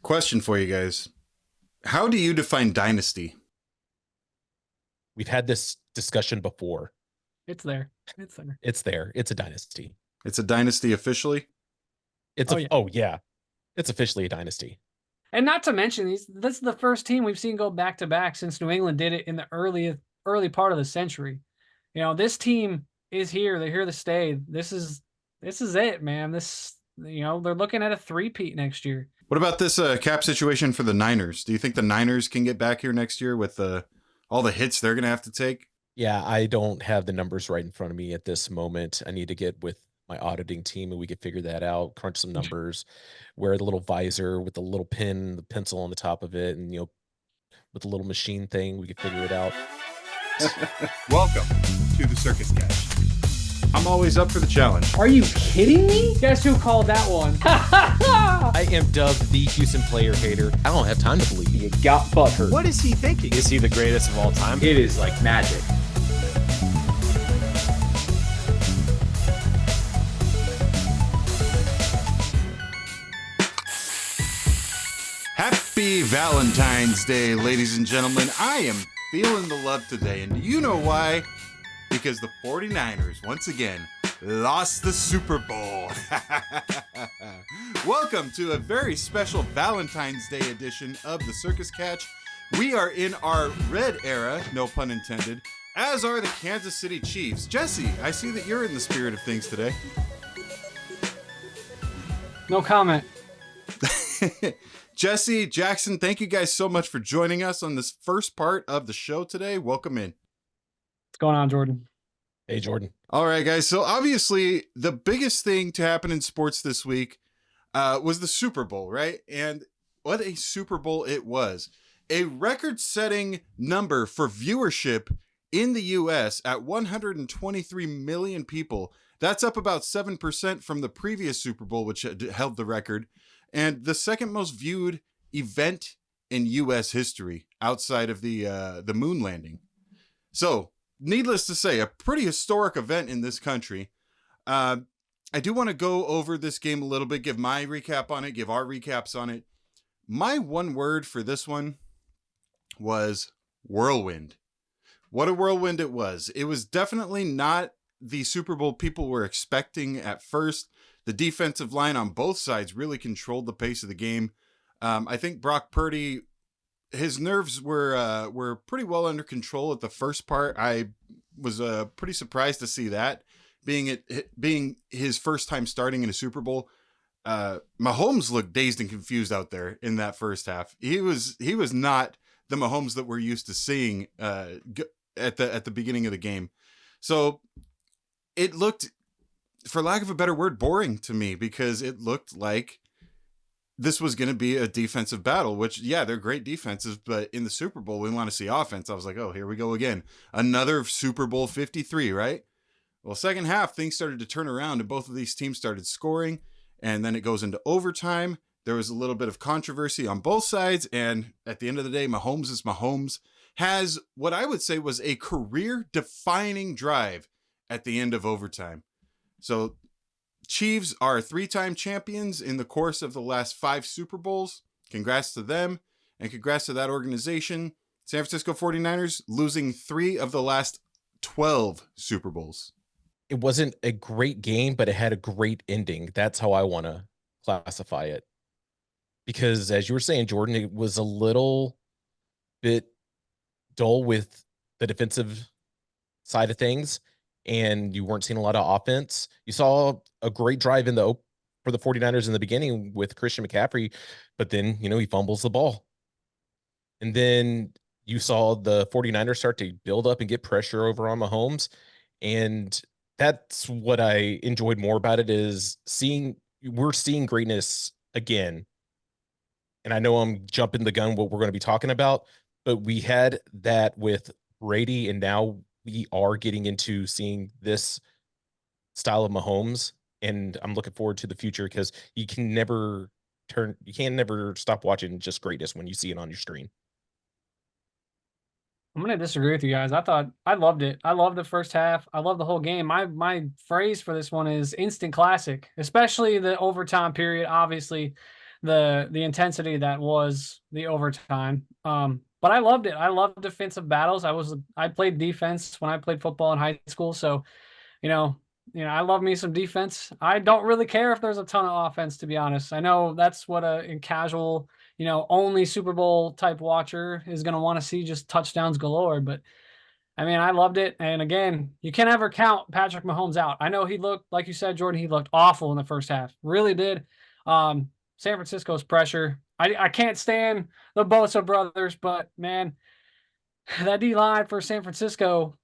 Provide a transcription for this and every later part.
Question for you guys. How do you define dynasty? We've had this discussion before. It's there. It's there. It's there. It's a dynasty. It's a dynasty officially? Oh yeah. It's officially a dynasty. And not to mention, this is the first team we've seen go back to back since New England did it in the early part of the century. You know, this team is here. They're here to stay. This is it, man. They're looking at a three-peat next year. What about this cap situation for the Niners? Do you think the Niners can get back here next year with all the hits they're going to have to take? Yeah, I don't have the numbers right in front of me at this moment. I need to get with my auditing team and we could figure that out, crunch some numbers, wear the little visor with the little pin, the pencil on the top of it, and with the little machine thing, we could figure it out. Welcome to the Circus Catch. I'm always up for the challenge. Are you kidding me? Guess who called that one? I am dubbed the Houston player hater. I don't have time to believe. You got butthurt. What is he thinking? Is he the greatest of all time? It is like magic. Happy Valentine's Day, ladies and gentlemen. I am feeling the love today, and do you know why? Because the 49ers, once again, lost the Super Bowl. Welcome to a very special Valentine's Day edition of the Circus Catch. We are in our red era, no pun intended, as are the Kansas City Chiefs. Jesse, I see that you're in the spirit of things today. No comment. Jesse, Jackson, thank you guys so much for joining us on this first part of the show today. Welcome in. What's going on, Jordan? Hey, Jordan. All right, guys. So obviously the biggest thing to happen in sports this week was the Super Bowl, right? And what a Super Bowl it was. A record-setting number for viewership in the U.S. at 123 million people. That's up about 7% from the previous Super Bowl, which held the record. And the second most viewed event in U.S. history outside of the moon landing. So, needless to say, a pretty historic event in this country. I do want to go over this game a little bit, give my recap on it, give our recaps on it. My one word for this one was whirlwind. What a whirlwind it was. It was definitely not the Super Bowl people were expecting at first. The defensive line on both sides really controlled the pace of the game. I think Brock Purdy, his nerves were pretty well under control at the first part. I was pretty surprised to see that, being his first time starting in a Super Bowl. Mahomes looked dazed and confused out there in that first half. He was not the Mahomes that we're used to seeing at the beginning of the game. So it looked, for lack of a better word, boring to me, because it looked like this was going to be a defensive battle, which, yeah, they're great defenses, but in the Super Bowl, we want to see offense. I was like, oh, here we go again. Another Super Bowl 53, right? Well, second half, things started to turn around, and both of these teams started scoring, and then it goes into overtime. There was a little bit of controversy on both sides, and at the end of the day, Mahomes is Mahomes. Has what I would say was a career-defining drive at the end of overtime. So Chiefs are three-time champions in the course of the last 5 Super Bowls. Congrats to them, and congrats to that organization. San Francisco 49ers losing 3 of the last 12 Super Bowls. It wasn't a great game, but it had a great ending. That's how I want to classify it. Because as you were saying, Jordan, it was a little bit dull with the defensive side of things, and you weren't seeing a lot of offense. You saw a great drive for the 49ers in the beginning with Christian McCaffrey, but then, he fumbles the ball. And then you saw the 49ers start to build up and get pressure over on Mahomes. And that's what I enjoyed more about it, is we're seeing greatness again. And I know I'm jumping the gun what we're going to be talking about, but we had that with Brady, and now we are getting into seeing this style of Mahomes, and I'm looking forward to the future, because you can never stop watching just greatness when you see it on your screen. I'm going to disagree with you guys. I loved it. I loved the first half. I love the whole game. My phrase for this one is instant classic, especially the overtime period. Obviously, the intensity that was the overtime. But I loved it. I loved defensive battles. I played defense when I played football in high school, so you know, I love me some defense. I don't really care if there's a ton of offense, to be honest. I know that's what a casual, only Super Bowl type watcher is going to want to see, just touchdowns galore. But I mean, I loved it. And again, you can't ever count Patrick Mahomes out. I know he looked, like you said, Jordan, he looked awful in the first half. Really did. San Francisco's pressure. I can't stand the Bosa brothers, but man, that D line for San Francisco,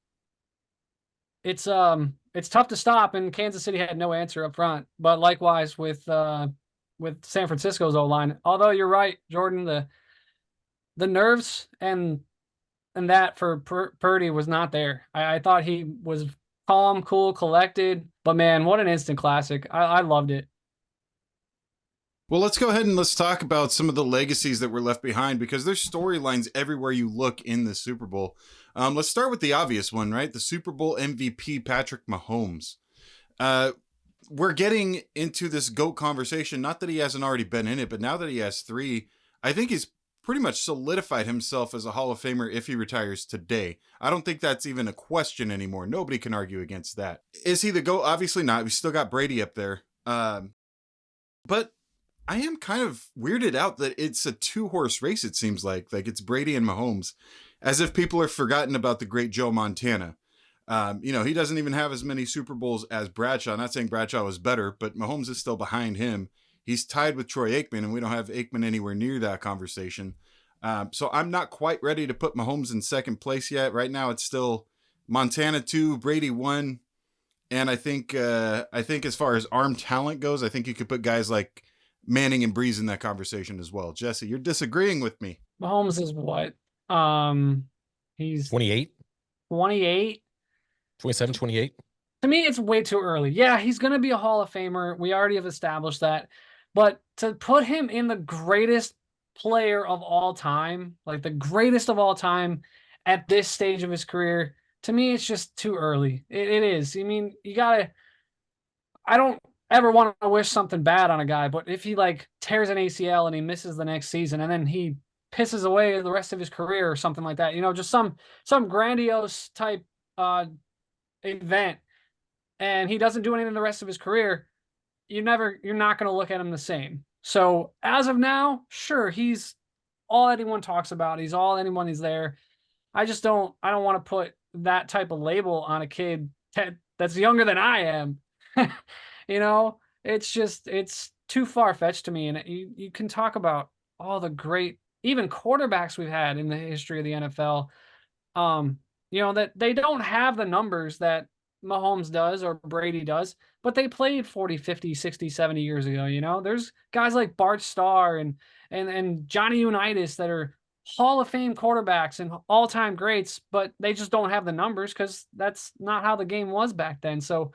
it's tough to stop, and Kansas City had no answer up front. But likewise with San Francisco's O line. Although you're right, Jordan, the nerves and that for Purdy was not there. I thought he was calm, cool, collected. But man, what an instant classic! I loved it. Well, let's go ahead and let's talk about some of the legacies that were left behind, because there's storylines everywhere you look in the Super Bowl. Let's start with the obvious one, right? The Super Bowl MVP, Patrick Mahomes. We're getting into this GOAT conversation. Not that he hasn't already been in it, but now that he has 3, I think he's pretty much solidified himself as a Hall of Famer if he retires today. I don't think that's even a question anymore. Nobody can argue against that. Is he the GOAT? Obviously not. We still got Brady up there. But I am kind of weirded out that it's a 2-horse race, it seems like. Like, it's Brady and Mahomes, as if people are forgotten about the great Joe Montana. He doesn't even have as many Super Bowls as Bradshaw. I'm not saying Bradshaw was better, but Mahomes is still behind him. He's tied with Troy Aikman, and we don't have Aikman anywhere near that conversation. So I'm not quite ready to put Mahomes in second place yet. Right now, it's still Montana 2, Brady 1. And I think as far as arm talent goes, I think you could put guys like Manning and Breeze in that conversation as well. Jesse, you're disagreeing with me. Mahomes is what? He's 28, 28. 27, 28. To me, it's way too early. Yeah, he's going to be a Hall of Famer. We already have established that. But to put him in the greatest player of all time, like the greatest of all time at this stage of his career, to me, it's just too early. It is. I mean, I don't ever want to wish something bad on a guy, but if he tears an ACL and he misses the next season and then he pisses away the rest of his career or something like that, just some grandiose type event, and he doesn't do anything the rest of his career, you're not going to look at him the same. So as of now, sure, he's all anyone talks about. He's all anyone is there. I don't want to put that type of label on a kid that's younger than I am. It's too far-fetched to me. And you can talk about all the great, even quarterbacks we've had in the history of the NFL, that they don't have the numbers that Mahomes does or Brady does, but they played 40, 50, 60, 70 years ago. There's guys like Bart Starr and Johnny Unitas that are Hall of Fame quarterbacks and all-time greats, but they just don't have the numbers because that's not how the game was back then. So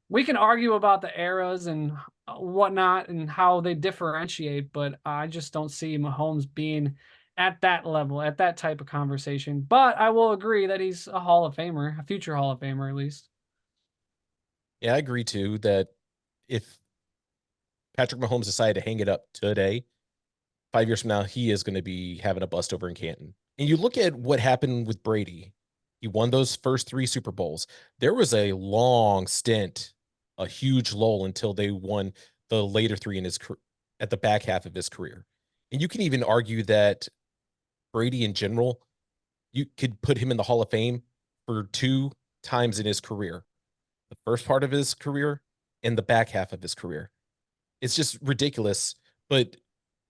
we can argue about the eras and whatnot and how they differentiate, but I just don't see Mahomes being at that level, at that type of conversation. But I will agree that he's a Hall of Famer, a future Hall of Famer at least. Yeah, I agree too that if Patrick Mahomes decided to hang it up today, 5 years from now, he is going to be having a bust over in Canton. And you look at what happened with Brady. He won those first 3 Super Bowls. There was a long stint, a huge lull until they won the later 3 at the back half of his career. And you can even argue that Brady in general, you could put him in the Hall of Fame for 2 times in his career. The first part of his career and the back half of his career. It's just ridiculous, but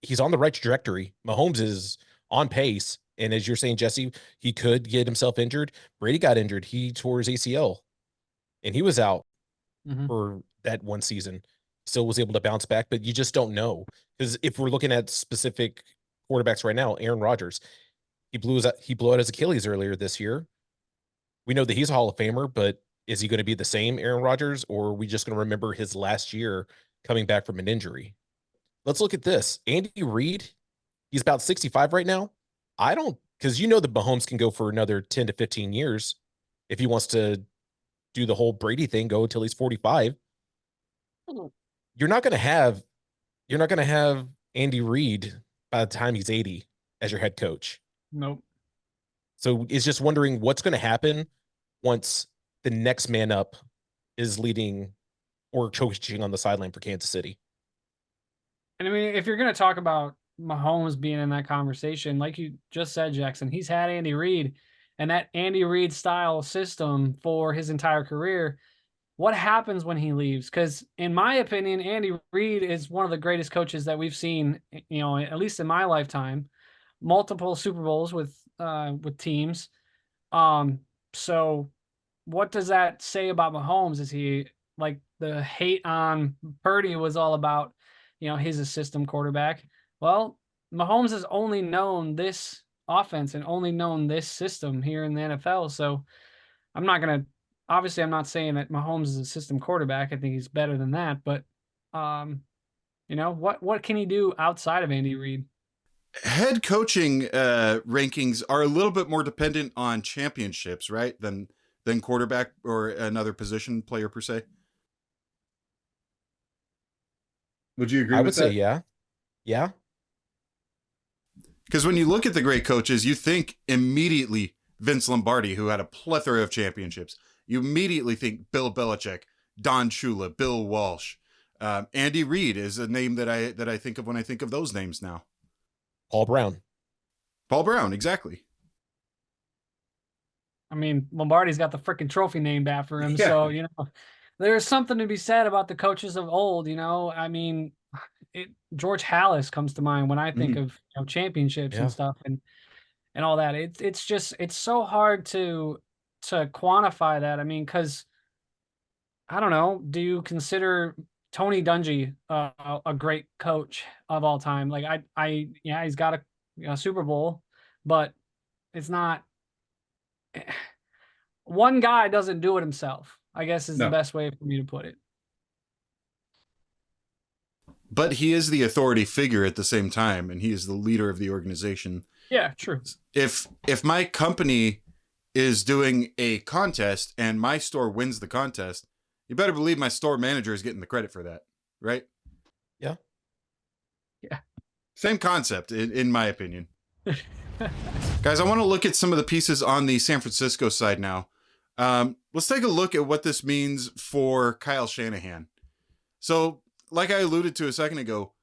he's on the right trajectory. Mahomes is on pace. And as you're saying, Jesse, he could get himself injured. Brady got injured. He tore his ACL and he was out for that one season. Still was able to bounce back, but you just don't know. Because if we're looking at specific quarterbacks right now, Aaron Rodgers, he blew out his Achilles earlier this year. We know that he's a Hall of Famer, but is he going to be the same Aaron Rodgers, or are we just going to remember his last year coming back from an injury? Let's look at this. Andy Reid, he's about 65 right now. Because that Mahomes can go for another 10 to 15 years if he wants to do the whole Brady thing, go until he's 45. You're not going to have You're not going to have Andy Reid by the time he's 80 as your head coach. Nope. So it's just wondering what's going to happen once the next man up is leading or coaching on the sideline for Kansas City. And I mean, if you're going to talk about Mahomes being in that conversation, like you just said, Jackson, he's had Andy Reid and that Andy Reid style system for his entire career. What happens when he leaves? Because in my opinion, Andy Reid is one of the greatest coaches that we've seen, at least in my lifetime. Multiple Super Bowls with teams. So what does that say about Mahomes? Is he like the hate on Purdy was all about, he's a system quarterback? Well, Mahomes has only known this offense and only known this system here in the NFL. So I'm not saying that Mahomes is a system quarterback. I think he's better than that. But, what can he do outside of Andy Reid? Head coaching rankings are a little bit more dependent on championships, right? Than quarterback or another position player per se. Would you agree I with would that? say, yeah. Yeah. Because when you look at the great coaches, you think immediately Vince Lombardi, who had a plethora of championships. You immediately think Bill Belichick, Don Shula, Bill Walsh. Andy Reid is a name that I think of when I think of those names now. Paul Brown, exactly. I mean, Lombardi's got the freaking trophy named after him. Yeah. So, there's something to be said about the coaches of old, I mean, George Halas comes to mind when I think of championships and stuff and all that. It's so hard to quantify that. I mean, because I don't know, do you consider Tony Dungy a great coach of all time? Like he's got a Super Bowl, but it's not. One guy doesn't do it himself, I guess is the best way for me to put it. But he is the authority figure at the same time, and he is the leader of the organization. Yeah, true. If my company is doing a contest and my store wins the contest, you better believe my store manager is getting the credit for that, right? Yeah. Yeah. Same concept, in my opinion. Guys, I want to look at some of the pieces on the San Francisco side now. Let's take a look at what this means for Kyle Shanahan. So, like I alluded to a second ago,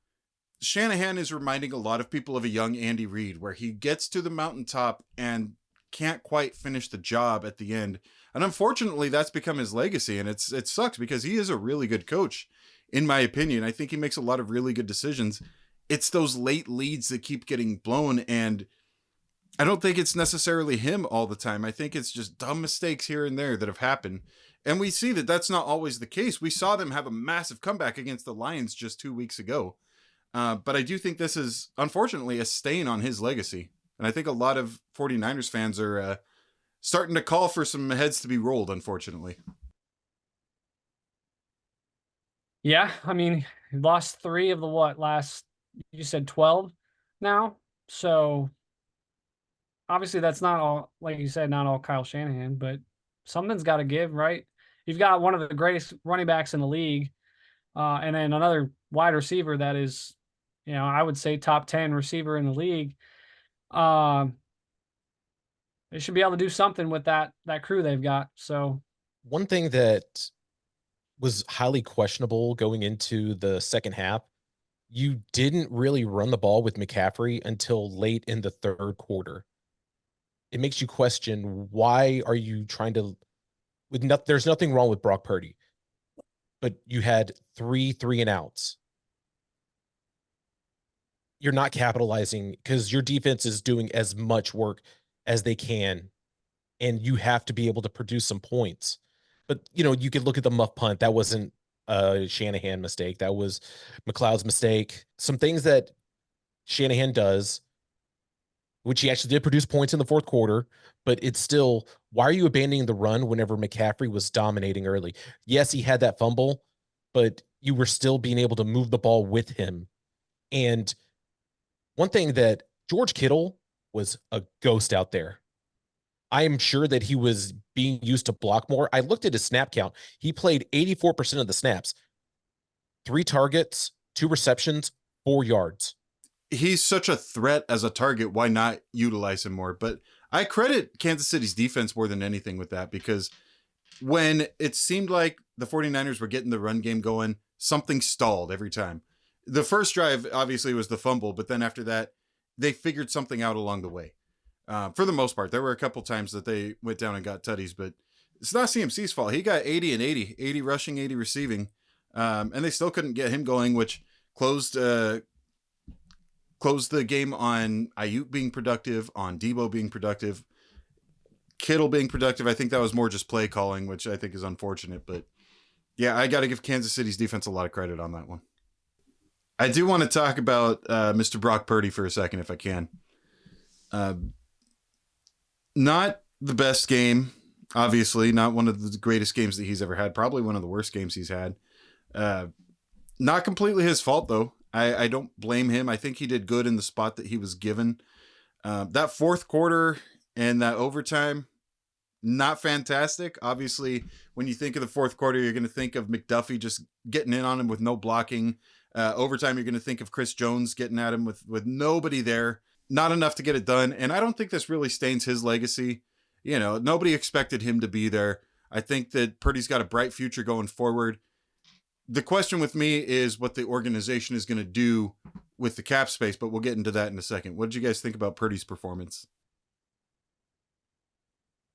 Shanahan is reminding a lot of people of a young Andy Reid, where he gets to the mountaintop and can't quite finish the job at the end. And unfortunately, that's become his legacy, and it sucks because he is a really good coach, in my opinion. I think he makes a lot of really good decisions. It's those late leads that keep getting blown, and I don't think it's necessarily him all the time. I think it's just dumb mistakes here and there that have happened. And we see that that's not always the case. We saw them have a massive comeback against the Lions just 2 weeks ago. But I do think this is, unfortunately, a stain on his legacy. And I think a lot of 49ers fans are starting to call for some heads to be rolled, unfortunately. Yeah, I mean, he lost 3 of the last, you said 12 now? So obviously that's not all, like you said, not all Kyle Shanahan, but something's got to give, right? You've got one of the greatest running backs in the league, and then another wide receiver that is, I would say top 10 receiver in the league. They should be able to do something with that crew they've got. So one thing that was highly questionable going into the second half, you didn't really run the ball with McCaffrey until late in the third quarter. It makes you question, why are you trying to, there's nothing wrong with Brock Purdy, but you had 3 and outs. You're not capitalizing because your defense is doing as much work as they can, and you have to be able to produce some points. But, you could look at the muff punt. That wasn't a Shanahan mistake. That was McLeod's mistake. Some things that Shanahan does, which he actually did produce points in the fourth quarter, but it's still, why are you abandoning the run whenever McCaffrey was dominating early? Yes, he had that fumble, but you were still being able to move the ball with him. And one thing that George Kittle was a ghost out there. I am sure that he was being used to block more. I looked at his snap count. He played 84% of the snaps, 3 targets, 2 receptions, 4 yards. He's such a threat as a target. Why not utilize him more? But I credit Kansas City's defense more than anything with that, because when it seemed like the 49ers were getting the run game going, something stalled every time. The first drive obviously was the fumble, but then after that, they figured something out along the way. For the most part, there were a couple times that they went down and got tutties, but it's not CMC's fault. He got 80 and 80 rushing, 80 receiving. And they still couldn't get him going, which closed the game on Ayuk being productive, on Debo being productive, Kittle being productive. I think that was more just play calling, which I think is unfortunate. But yeah, I got to give Kansas City's defense a lot of credit on that one. I do want to talk about Mr. Brock Purdy for a second, if I can. Not the best game, obviously. Not one of the greatest games that he's ever had. Probably one of the worst games he's had. Not completely his fault, though. I don't blame him. I think he did good in the spot that he was given. That fourth quarter and that overtime, not fantastic. Obviously, when you think of the fourth quarter, you're going to think of McDuffie just getting in on him with no blocking. Overtime, you're going to think of Chris Jones getting at him with nobody there. Not enough to get it done. And I don't think this really stains his legacy. You know, nobody expected him to be there. I think that Purdy's got a bright future going forward. The question with me is what the organization is going to do with the cap space, but we'll get into that in a second. What did you guys think about Purdy's performance?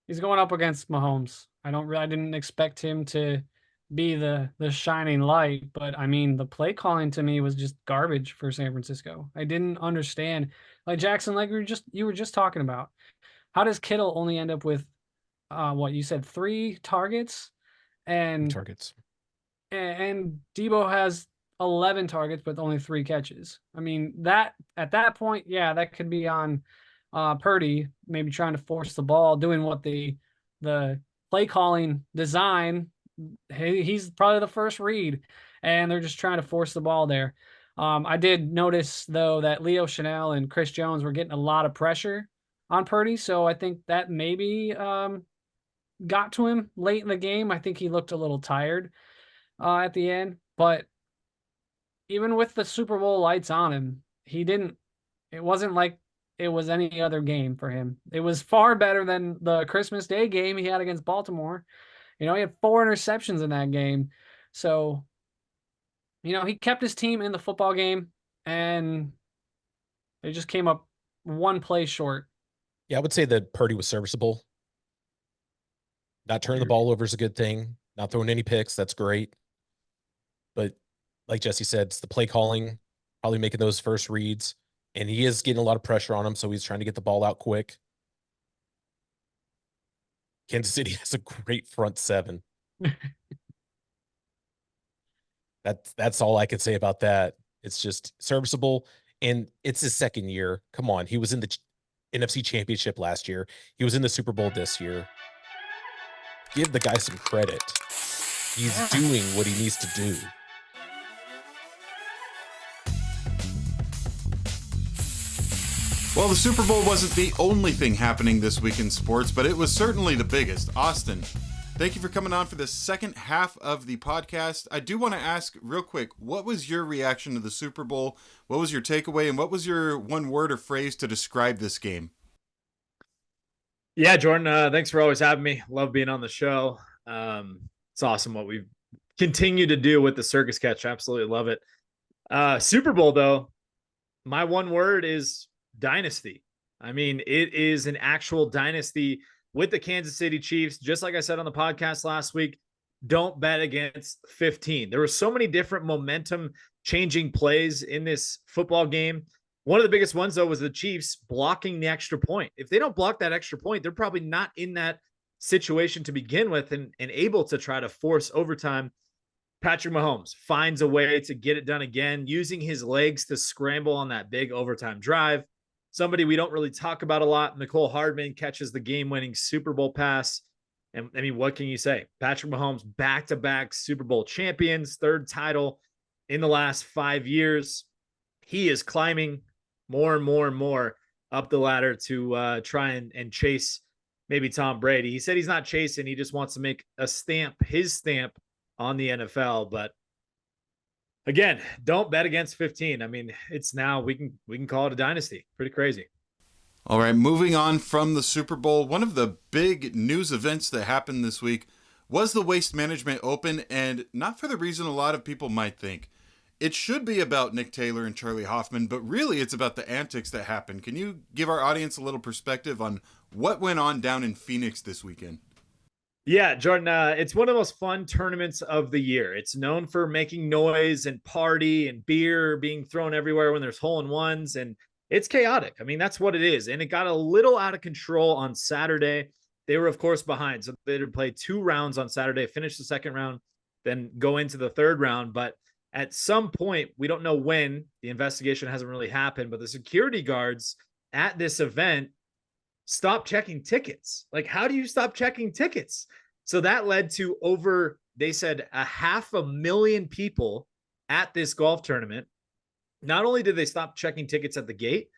He's going up against Mahomes. I didn't expect him to be the shining light, but I mean, the play calling to me was just garbage for San Francisco. I didn't understand. Like Jackson, like you were just talking about. How does Kittle only end up with what you said, 3 targets? And Debo has 11 targets, but only 3 catches. I mean, that at that point, yeah, that could be on Purdy, maybe trying to force the ball, doing what the play calling design. He's probably the first read, and they're just trying to force the ball there. I did notice, though, that Leo Chanel and Chris Jones were getting a lot of pressure on Purdy, so I think that maybe got to him late in the game. I think he looked a little tired at the end, but even with the Super Bowl lights on him, it wasn't like it was any other game for him. It was far better than the Christmas Day game he had against Baltimore. You know, he had 4 interceptions in that game. So, you know, he kept his team in the football game, and they just came up 1 play short. Yeah, I would say that Purdy was serviceable. Not turning the ball over is a good thing. Not throwing any picks, that's great. But like Jesse said, it's the play calling, probably making those first reads. And he is getting a lot of pressure on him, so he's trying to get the ball out quick. Kansas City has a great front 7. That's all I can say about that. It's just serviceable, and it's his second year. Come on, he was in the NFC Championship last year. He was in the Super Bowl this year. Give the guy some credit. He's doing what he needs to do. Well, the Super Bowl wasn't the only thing happening this week in sports, but it was certainly the biggest. Austin, thank you for coming on for the second half of the podcast. I do want to ask real quick, what was your reaction to the Super Bowl? What was your takeaway? And what was your one word or phrase to describe this game? Yeah, Jordan, thanks for always having me. Love being on the show. It's awesome what we've continued to do with the Circus Catch. Absolutely love it. Super Bowl, though, my one word is dynasty. I mean, it is an actual dynasty with the Kansas City Chiefs. Just like I said on the podcast last week, don't bet against 15. There were so many different momentum changing plays in this football game. One of the biggest ones, though, was the Chiefs blocking the extra point. If they don't block that extra point, they're probably not in that situation to begin with and able to try to force overtime. Patrick Mahomes finds a way to get it done again, using his legs to scramble on that big overtime drive. Somebody we don't really talk about a lot, Mecole Hardman, catches the game-winning Super Bowl pass. And I mean, what can you say? Patrick Mahomes, back-to-back Super Bowl champions, 3rd title in the last 5 years. He is climbing more and more and more up the ladder to try and chase maybe Tom Brady. He said he's not chasing. He just wants to make a stamp, his stamp on the NFL. But Again, don't bet against 15. I mean, it's now we can call it a dynasty. Pretty crazy. All right, moving on from the Super Bowl, one of the big news events that happened this week was the Waste Management Open, and not for the reason a lot of people might think. It should be about Nick Taylor and Charlie Hoffman, but really it's about the antics that happened. Can you give our audience a little perspective on what went on down in Phoenix this weekend? Yeah, Jordan, it's one of the most fun tournaments of the year. It's known for making noise and party and beer being thrown everywhere when there's hole-in-ones, and it's chaotic. I mean, that's what it is. And it got a little out of control on Saturday. They were, of course, behind. So they did play 2 rounds on Saturday, finish the second round, then go into the third round. But at some point, we don't know when, the investigation hasn't really happened, but the security guards at this event stopped checking tickets. Like, how do you stop checking tickets? So that led to over, they said, 500,000 people at this golf tournament. Not only did they stop checking tickets at the gate,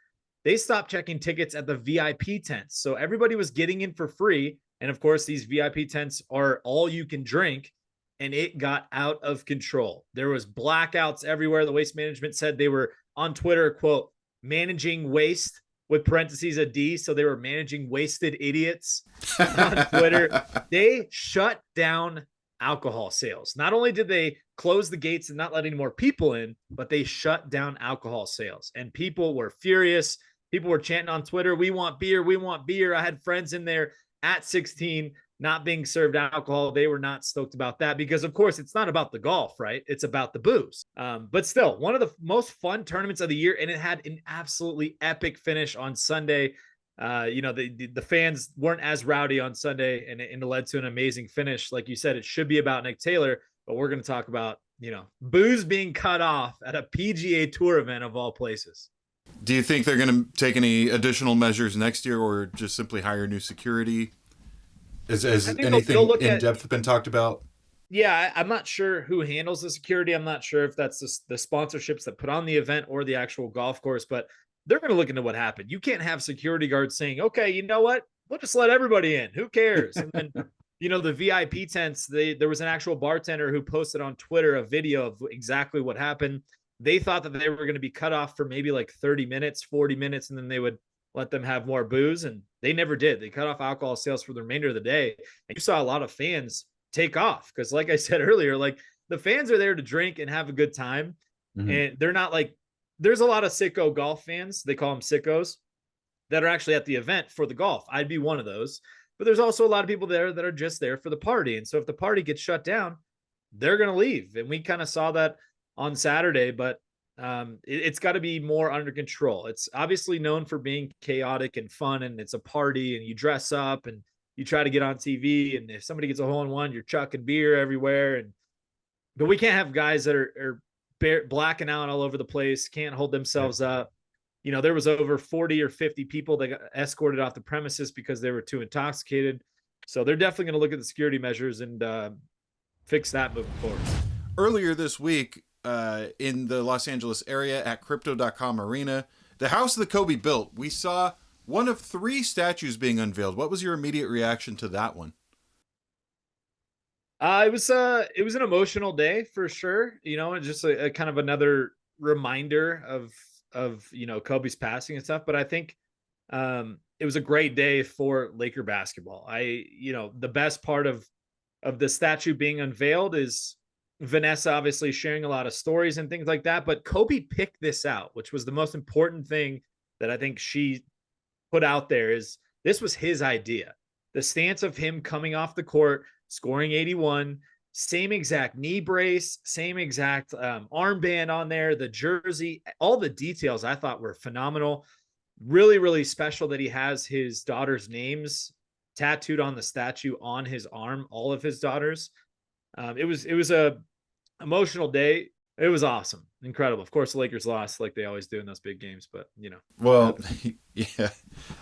they stopped checking tickets at the VIP tents. So everybody was getting in for free. And of course, these VIP tents are all you can drink. And it got out of control. There was blackouts everywhere. The Waste Management said they were on Twitter, quote, managing waste with parentheses a D. So they were managing wasted idiots on Twitter. They shut down alcohol sales. Not only did they close the gates and not let any more people in, but they shut down alcohol sales. And people were furious. People were chanting on Twitter, "We want beer, we want beer." I had friends in there at 16 not being served alcohol. They were not stoked about that because, of course, it's not about the golf, right? It's about the booze. But still, one of the most fun tournaments of the year, and it had an absolutely epic finish on Sunday. The fans weren't as rowdy on Sunday, and it led to an amazing finish. Like you said, it should be about Nick Taylor, but we're going to talk about, booze being cut off at a PGA Tour event of all places. Do you think they're going to take any additional measures next year or just simply hire new security? Has anything in depth been talked about? Yeah, I'm not sure who handles the security. I'm not sure if that's the sponsorships that put on the event or the actual golf course, but they're going to look into what happened. You can't have security guards saying, okay, you know what? We'll just let everybody in. Who cares? And then, the VIP tents, there was an actual bartender who posted on Twitter a video of exactly what happened. They thought that they were going to be cut off for maybe like 30 minutes, 40 minutes, and then they would let them have more booze. And they never did. They cut off alcohol sales for the remainder of the day. And you saw a lot of fans take off because, like I said earlier, like the fans are there to drink and have a good time. Mm-hmm. And they're not like, there's a lot of sicko golf fans. They call them sickos that are actually at the event for the golf. I'd be one of those. But there's also a lot of people there that are just there for the party. And so if the party gets shut down, they're going to leave. And we kind of saw that on Saturday, but it's got to be more under control. It's obviously known for being chaotic and fun, and it's a party, and you dress up and you try to get on TV. And if somebody gets a hole-in-one, you're chucking beer everywhere. But we can't have guys that are blacking out all over the place, can't hold themselves up. There was over 40 or 50 people that got escorted off the premises because they were too intoxicated. So they're definitely going to look at the security measures and fix that moving forward. Earlier this week, in the Los Angeles area at Crypto.com Arena, the house that Kobe built, we saw one of 3 statues being unveiled. What was your immediate reaction to that one? It was an emotional day for sure. Just a kind of another reminder of Kobe's passing and stuff. But I think it was a great day for Laker basketball. The best part of the statue being unveiled is Vanessa obviously sharing a lot of stories and things like that, but Kobe picked this out, which was the most important thing that I think she put out there. Is this was his idea. The stance of him coming off the court, scoring 81, same exact knee brace, same exact armband on there, the jersey, all the details I thought were phenomenal. Really, really special that he has his daughter's names tattooed on the statue on his arm, all of his daughters. It was a emotional day. It was awesome. Incredible. Of course, the Lakers lost like they always do in those big games, but Well, yeah.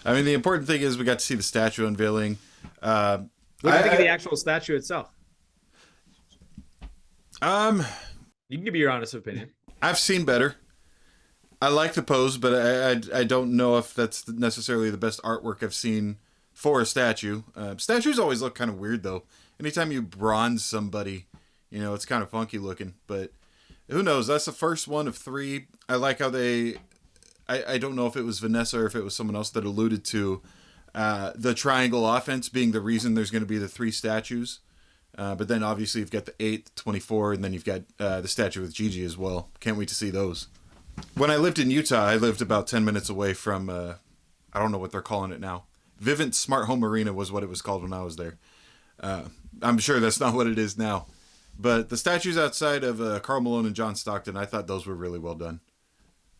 I mean, the important thing is we got to see the statue unveiling. What do you think of the actual statue itself? You can give me your honest opinion. I've seen better. I like the pose, but I don't know if that's necessarily the best artwork I've seen for a statue. Statues always look kind of weird, though. Anytime you bronze somebody, it's kind of funky looking. But who knows? That's the first one of 3. I like how I don't know if it was Vanessa or if it was someone else that alluded to the triangle offense being the reason there's going to be the 3 statues. But then obviously you've got the 8, the 24, and then you've got the statue with Gigi as well. Can't wait to see those. When I lived in Utah, I lived about 10 minutes away from, I don't know what they're calling it now. Vivint Smart Home Arena was what it was called when I was there. I'm sure that's not what it is now. But the statues outside of Karl Malone and John Stockton, I thought those were really well done.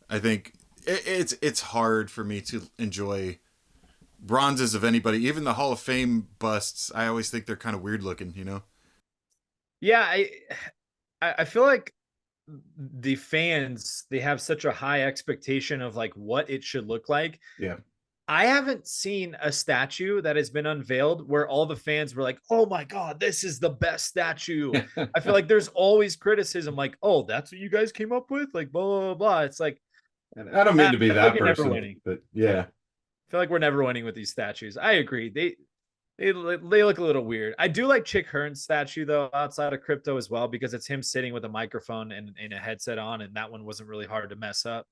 I think it's hard for me to enjoy bronzes of anybody. Even the Hall of Fame busts, I always think they're kind of weird looking, you know? Yeah, I feel like the fans, they have such a high expectation of like what it should look like. Yeah. I haven't seen a statue that has been unveiled where all the fans were like, oh my God, this is the best statue. I feel like there's always criticism like, oh, that's what you guys came up with? Like, blah, blah, blah. It's like, and I don't mean to be that person, but yeah. I feel like we're never winning with these statues. I agree. They look a little weird. I do like Chick Hearn's statue though, outside of crypto as well, because it's him sitting with a microphone and a headset on, and that one wasn't really hard to mess up.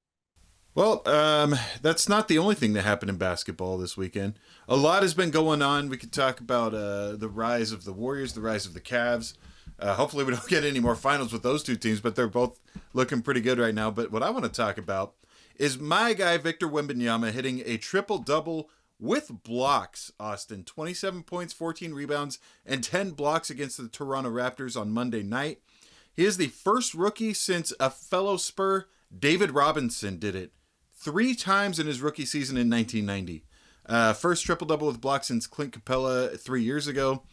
Well, that's not the only thing that happened in basketball this weekend. A lot has been going on. We could talk about the rise of the Warriors, the rise of the Cavs. Hopefully we don't get any more finals with those 2 teams, but they're both looking pretty good right now. But what I want to talk about is my guy, Victor Wembanyama, hitting a triple-double with blocks, Austin. 27 points, 14 rebounds, and 10 blocks against the Toronto Raptors on Monday night. He is the first rookie since a fellow Spur, David Robinson, did it 3 times in his rookie season in 1990. First triple-double with blocks since Clint Capella 3 years ago.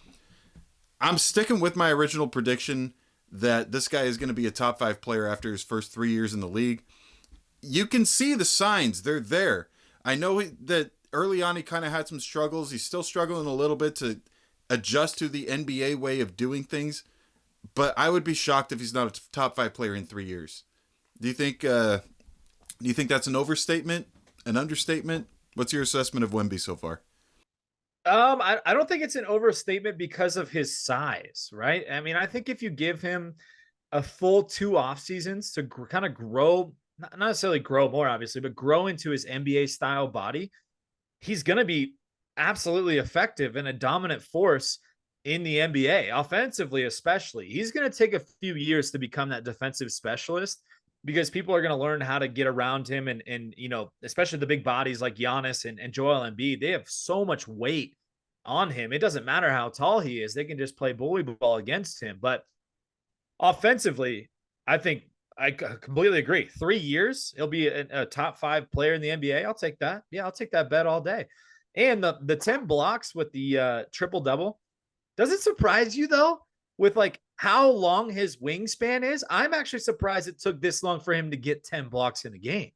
I'm sticking with my original prediction that this guy is going to be a top 5 player after his first 3 years in the league. You can see the signs. They're there. I know that early on he kind of had some struggles. He's still struggling a little bit to adjust to the NBA way of doing things. But I would be shocked if he's not a top 5 player in 3 years. Do you think that's an overstatement, an understatement? What's your assessment of Wemby so far? I don't think it's an overstatement because of his size, right? I mean, I think if you give him a full 2 off seasons to kind of grow, not necessarily grow more, obviously, but grow into his NBA style body, he's going to be absolutely effective and a dominant force in the NBA, offensively especially. He's going to take a few years to become that defensive specialist because people are going to learn how to get around him. And you know, especially the big bodies like Giannis and Joel Embiid, they have so much weight on him. It doesn't matter how tall he is. They can just play bully ball against him. But offensively, I think I completely agree. 3 years, he'll be a top 5 player in the NBA. I'll take that. Yeah, I'll take that bet all day. And the 10 blocks with the triple-double, does it surprise you, though, with like how long his wingspan is? I'm actually surprised it took this long for him to get 10 blocks in a game.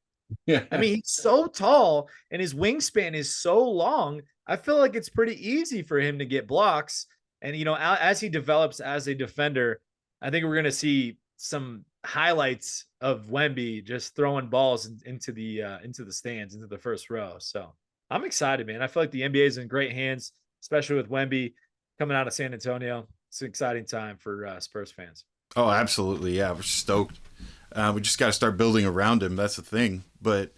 Yeah. I mean, he's so tall and his wingspan is so long. I feel like it's pretty easy for him to get blocks. And, you know, as he develops as a defender, I think we're going to see some highlights of Wemby just throwing balls into the stands, into the first row. So I'm excited, man. I feel like the NBA is in great hands, especially with Wemby coming out of San Antonio. It's an exciting time for Spurs fans. Oh, absolutely. Yeah, we're stoked. We just got to start building around him. That's the thing. But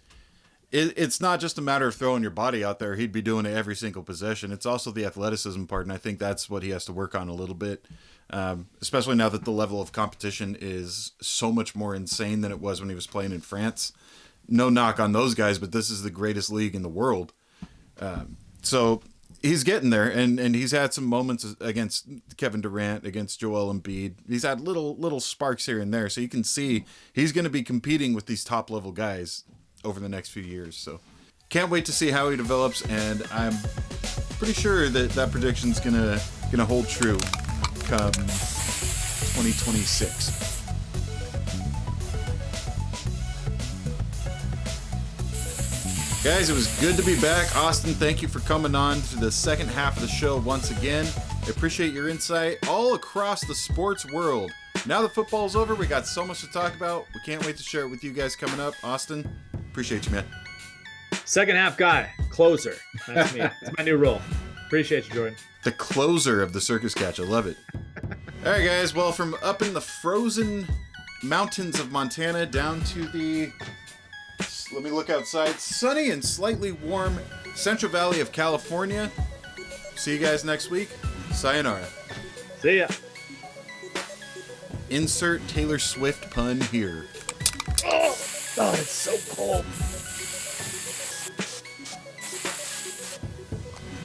it's not just a matter of throwing your body out there. He'd be doing it every single possession. It's also the athleticism part, and I think that's what he has to work on a little bit, especially now that the level of competition is so much more insane than it was when he was playing in France. No knock on those guys, but this is the greatest league in the world. So he's getting there, and he's had some moments against Kevin Durant, against Joel Embiid. He's had little sparks here and there, so you can see he's going to be competing with these top-level guys over the next few years. So can't wait to see how he develops, and I'm pretty sure that prediction's gonna hold true come 2026. Guys, it was good to be back. Austin, thank you for coming on to the second half of the show once again. I appreciate your insight all across the sports world. Now that football's over, we got so much to talk about. We can't wait to share it with you guys coming up. Austin, appreciate you, man. Second half guy, closer. That's me. That's my new role. Appreciate you, Jordan. The closer of the Circus Catch. I love it. All right, guys. Well, from up in the frozen mountains of Montana down to the, let me look outside, sunny and slightly warm Central Valley of California. See you guys next week. Sayonara. See ya. Insert Taylor Swift pun here. Oh, it's so cold.